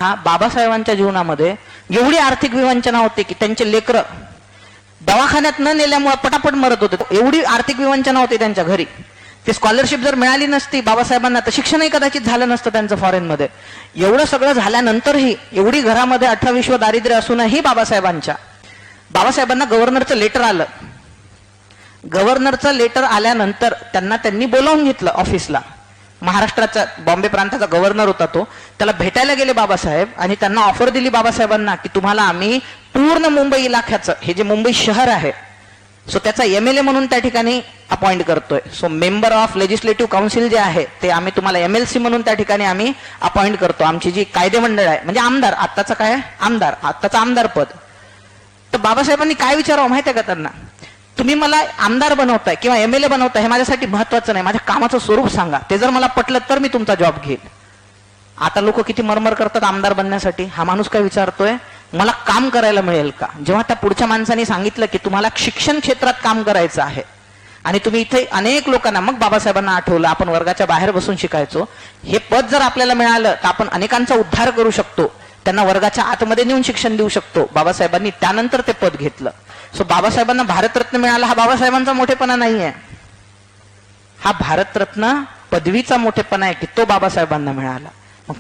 हा बाबासाहेबांच्या जीवनामध्ये एवढी आर्थिक विवंचना होती की त्यांचे लेकरं दवाखान्यात न नेल्यामुळे पटापट मरत होते. एवढी आर्थिक विवंचना होती त्यांच्या घरी. ती स्कॉलरशिप जर मिळाली नसती बाबासाहेबांना तर शिक्षणही कदाचित झालं नसतं त्यांचं फॉरेनमध्ये. एवढं सगळं झाल्यानंतरही एवढी घरामध्ये 18-20 दारिद्र्य असूनही बाबासाहेबांना गव्हर्नरचं लेटर आलं. गव्हर्नरचं लेटर आल्यानंतर त्यांनी बोलावून घेतलं ऑफिसला. महाराष्ट्राचा बॉम्बे प्रांताचा गव्हर्नर होता तो. त्याला भेटायला गेले बाबासाहेब आणि त्यांना ऑफर दिली बाबासाहेबांना की तुम्हाला आम्ही पूर्ण मुंबई इलाख्याचं, हे जे मुंबई शहर आहे सो त्याचा MLA म्हणून त्या ठिकाणी अपॉइंट करतोय. So member of legislative council जे आहे ते आम्ही तुम्हाला MLC म्हणून त्या ठिकाणी आम्ही अपॉइंट करतो. आमची जी कायदे मंडळ आहे म्हणजे आमदार, आत्ताचं काय आत्ताचं आमदार पद. तर बाबासाहेबांनी काय विचारावं माहिती आहे का त्यांना, तुम्ही मला आमदार बनवताय किंवा MLA बनवताय हे माझ्यासाठी महत्वाचं नाही, माझ्या कामाचं स्वरूप सांगा. ते जर मला पटलं तर मी तुमचा जॉब घेईल. आता लोक किती मरमर करतात आमदार बनण्यासाठी. हा माणूस काय विचारतोय, मला काम करायला मिळेल का. जेव्हा त्या पुढच्या माणसाने सांगितलं की तुम्हाला शिक्षण क्षेत्रात काम करायचं आहे आणि तुम्ही इथे अनेक लोकांना, मग बाबासाहेबांना आठवलं आपण वर्गाच्या बाहेर बसून शिकायचो, हे पद जर आपल्याला मिळालं तर आपण अनेकांचा उद्धार करू शकतो, त्यांना वर्गाच्या आतमध्ये नेऊन शिक्षण देऊ शकतो. बाबासाहेबांनी त्यानंतर ते पद घेतलं. सो बाबासाहेबांना भारतरत्न मिळाला हा बाबासाहेबांचा मोठेपणा नाहीये, हा भारतरत्न पदवीचा मोठेपणा आहे की तो बाबासाहेबांना मिळाला. मग